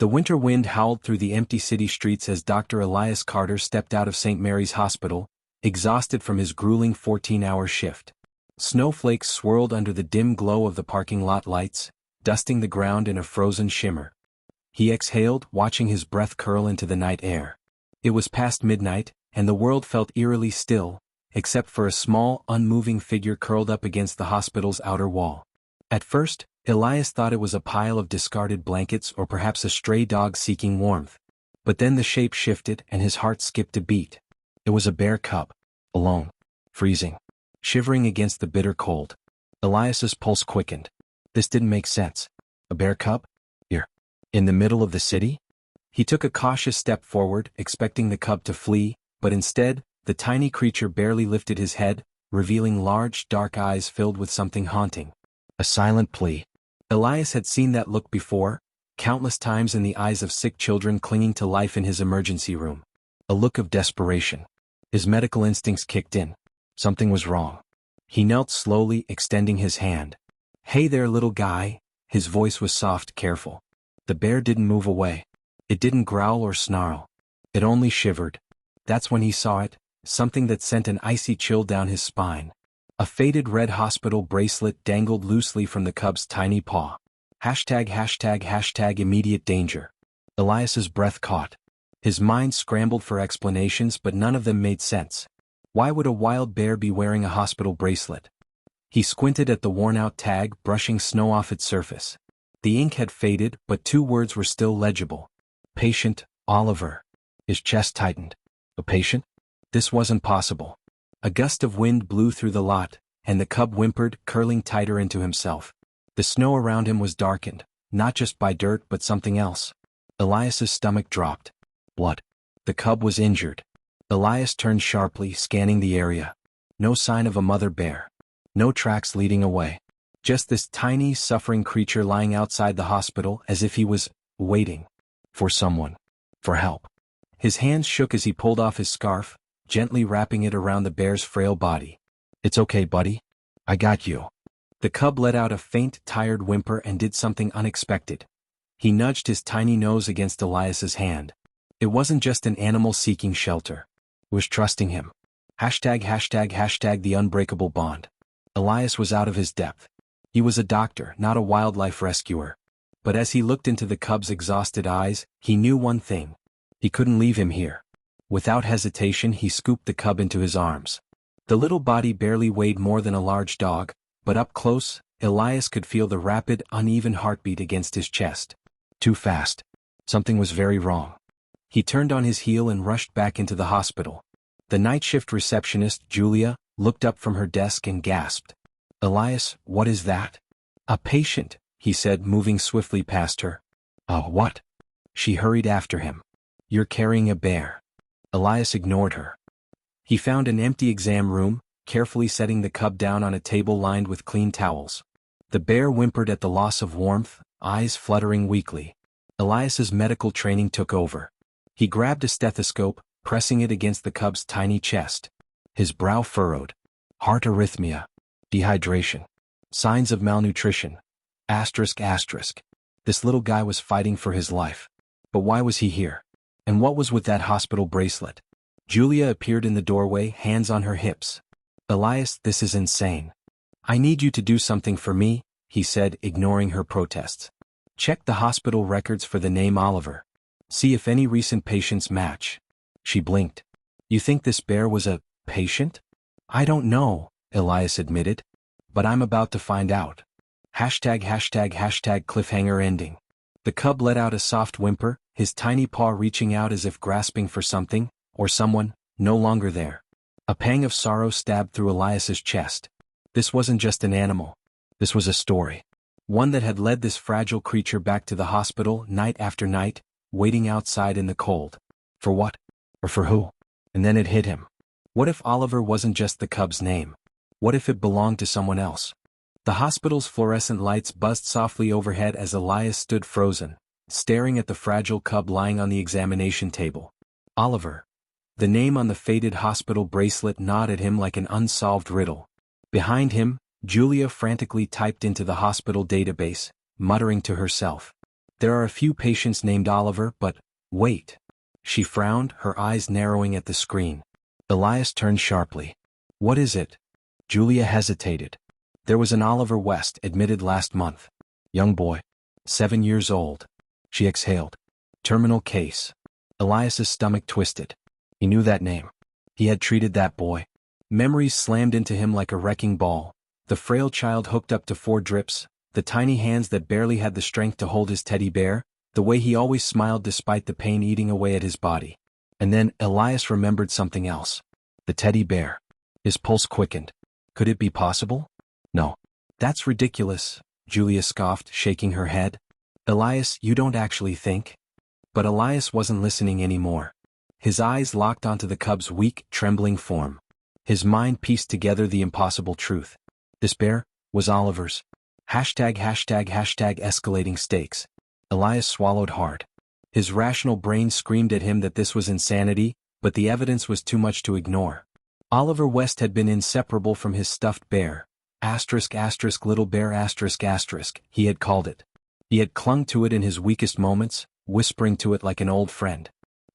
The winter wind howled through the empty city streets as Dr. Elias Carter stepped out of St. Mary's Hospital, exhausted from his grueling 14-hour shift. Snowflakes swirled under the dim glow of the parking lot lights, dusting the ground in a frozen shimmer. He exhaled, watching his breath curl into the night air. It was past midnight, and the world felt eerily still, except for a small, unmoving figure curled up against the hospital's outer wall. At first, Elias thought it was a pile of discarded blankets or perhaps a stray dog seeking warmth. But then the shape shifted and his heart skipped a beat. It was a bear cub. Alone. Freezing. Shivering against the bitter cold. Elias's pulse quickened. This didn't make sense. A bear cub? Here. In the middle of the city? He took a cautious step forward, expecting the cub to flee, but instead, the tiny creature barely lifted his head, revealing large, dark eyes filled with something haunting. A silent plea. Elias had seen that look before, countless times in the eyes of sick children clinging to life in his emergency room. A look of desperation. His medical instincts kicked in. Something was wrong. He knelt slowly, extending his hand. "Hey there, little guy." His voice was soft, careful. The bear didn't move away. It didn't growl or snarl. It only shivered. That's when he saw it, something that sent an icy chill down his spine. A faded red hospital bracelet dangled loosely from the cub's tiny paw. #### immediate danger. Elias's breath caught. His mind scrambled for explanations, but none of them made sense. Why would a wild bear be wearing a hospital bracelet? He squinted at the worn-out tag, brushing snow off its surface. The ink had faded, but two words were still legible. Patient, Oliver. His chest tightened. A patient? This wasn't possible. A gust of wind blew through the lot, and the cub whimpered, curling tighter into himself. The snow around him was darkened, not just by dirt but something else. Elias's stomach dropped. Blood. The cub was injured. Elias turned sharply, scanning the area. No sign of a mother bear. No tracks leading away. Just this tiny, suffering creature lying outside the hospital as if he was waiting for someone. For help. His hands shook as he pulled off his scarf, gently wrapping it around the bear's frail body. "It's okay, buddy. I got you." The cub let out a faint, tired whimper and did something unexpected. He nudged his tiny nose against Elias's hand. It wasn't just an animal seeking shelter. It was trusting him. #### the unbreakable bond. Elias was out of his depth. He was a doctor, not a wildlife rescuer. But as he looked into the cub's exhausted eyes, he knew one thing. He couldn't leave him here. Without hesitation, he scooped the cub into his arms. The little body barely weighed more than a large dog, but up close, Elias could feel the rapid, uneven heartbeat against his chest. Too fast. Something was very wrong. He turned on his heel and rushed back into the hospital. The night shift receptionist, Julia, looked up from her desk and gasped. "Elias, what is that?" "A patient," he said, moving swiftly past her. What?" She hurried after him. "You're carrying a bear." Elias ignored her. He found an empty exam room, carefully setting the cub down on a table lined with clean towels. The bear whimpered at the loss of warmth, eyes fluttering weakly. Elias's medical training took over. He grabbed a stethoscope, pressing it against the cub's tiny chest. His brow furrowed. Heart arrhythmia. Dehydration. Signs of malnutrition. ****. This little guy was fighting for his life. But why was he here? And what was with that hospital bracelet? Julia appeared in the doorway, hands on her hips. "Elias, this is insane. I need you to do something for me," he said, ignoring her protests. "Check the hospital records for the name Oliver. See if any recent patients match." She blinked. "You think this bear was a patient?" "I don't know," Elias admitted. "But I'm about to find out." #### cliffhanger ending. The cub let out a soft whimper, his tiny paw reaching out as if grasping for something, or someone, no longer there. A pang of sorrow stabbed through Elias's chest. This wasn't just an animal. This was a story. One that had led this fragile creature back to the hospital night after night, waiting outside in the cold. For what? Or for who? And then it hit him. What if Oliver wasn't just the cub's name? What if it belonged to someone else? The hospital's fluorescent lights buzzed softly overhead as Elias stood frozen, staring at the fragile cub lying on the examination table. Oliver. The name on the faded hospital bracelet gnawed at him like an unsolved riddle. Behind him, Julia frantically typed into the hospital database, muttering to herself. There are a few patients named Oliver, but, wait. She frowned, her eyes narrowing at the screen. Elias turned sharply. What is it? Julia hesitated. There was an Oliver West admitted last month. Young boy. 7 years old. She exhaled. Terminal case. Elias's stomach twisted. He knew that name. He had treated that boy. Memories slammed into him like a wrecking ball. The frail child hooked up to 4 drips, the tiny hands that barely had the strength to hold his teddy bear, the way he always smiled despite the pain eating away at his body. And then Elias remembered something else. The teddy bear. His pulse quickened. Could it be possible? No. That's ridiculous, Julia scoffed, shaking her head. Elias, you don't actually think? But Elias wasn't listening anymore. His eyes locked onto the cub's weak, trembling form. His mind pieced together the impossible truth. This bear was Oliver's. Escalating stakes. Elias swallowed hard. His rational brain screamed at him that this was insanity, but the evidence was too much to ignore. Oliver West had been inseparable from his stuffed bear. Little bear he had called it. He had clung to it in his weakest moments, whispering to it like an old friend.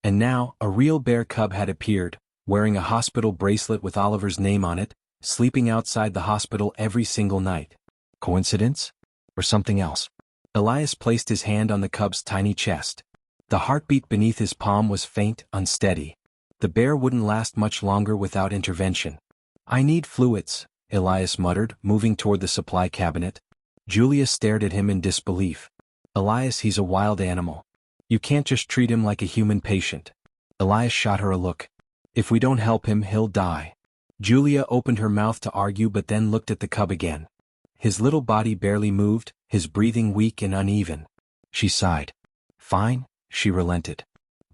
And now, a real bear cub had appeared, wearing a hospital bracelet with Oliver's name on it, sleeping outside the hospital every single night. Coincidence? Or something else? Elias placed his hand on the cub's tiny chest. The heartbeat beneath his palm was faint, unsteady. The bear wouldn't last much longer without intervention. I need fluids, Elias muttered, moving toward the supply cabinet. Julia stared at him in disbelief. Elias, he's a wild animal. You can't just treat him like a human patient. Elias shot her a look. If we don't help him, he'll die. Julia opened her mouth to argue but then looked at the cub again. His little body barely moved, his breathing weak and uneven. She sighed. Fine, she relented.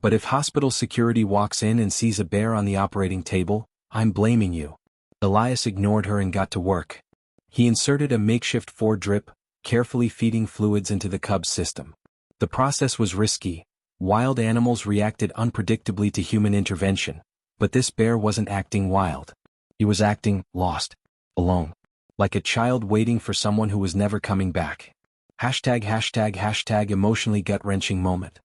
But if hospital security walks in and sees a bear on the operating table, I'm blaming you. Elias ignored her and got to work. He inserted a makeshift 4-drip, carefully feeding fluids into the cub's system. The process was risky. Wild animals reacted unpredictably to human intervention, but this bear wasn't acting wild. He was acting lost, alone, like a child waiting for someone who was never coming back. Emotionally gut-wrenching moment.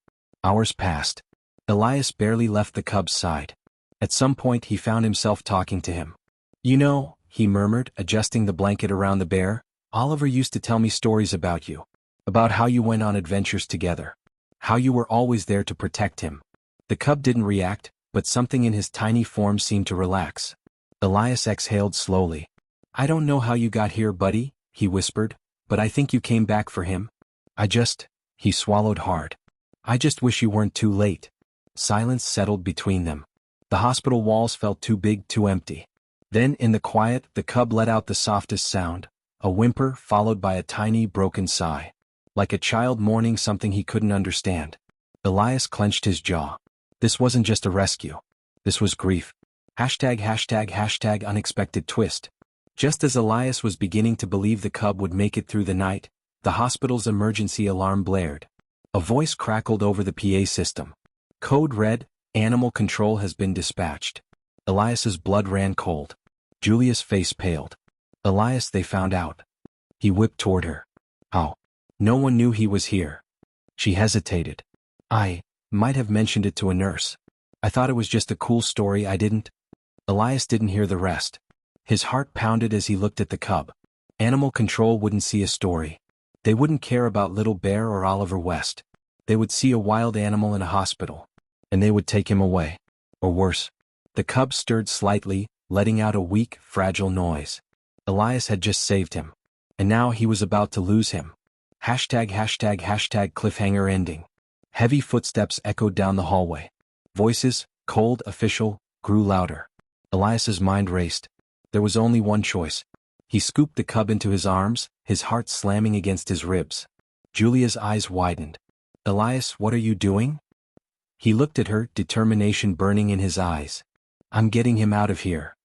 Hours passed. Elias barely left the cub's side. At some point he found himself talking to him. You know, he murmured, adjusting the blanket around the bear, Oliver used to tell me stories about you. About how you went on adventures together. How you were always there to protect him. The cub didn't react, but something in his tiny form seemed to relax. Elias exhaled slowly. I don't know how you got here, buddy, he whispered, but I think you came back for him. He swallowed hard. I just wish you weren't too late. Silence settled between them. The hospital walls felt too big, too empty. Then, in the quiet, the cub let out the softest sound, a whimper followed by a tiny, broken sigh. Like a child mourning something he couldn't understand. Elias clenched his jaw. This wasn't just a rescue. This was grief. Unexpected twist. Just as Elias was beginning to believe the cub would make it through the night, the hospital's emergency alarm blared. A voice crackled over the PA system. Code red, animal control has been dispatched. Elias's blood ran cold. Julia's face paled. Elias, they found out. He whipped toward her. How? No one knew he was here. She hesitated. I might have mentioned it to a nurse. I thought it was just a cool story, I didn't. Elias didn't hear the rest. His heart pounded as he looked at the cub. Animal control wouldn't see a story. They wouldn't care about Little Bear or Oliver West. They would see a wild animal in a hospital. And they would take him away. Or worse. The cub stirred slightly, letting out a weak, fragile noise. Elias had just saved him. And now he was about to lose him. Cliffhanger ending. Heavy footsteps echoed down the hallway. Voices, cold, official, grew louder. Elias's mind raced. There was only one choice. He scooped the cub into his arms, his heart slamming against his ribs. Julia's eyes widened. Elias, what are you doing? He looked at her, determination burning in his eyes. I'm getting him out of here.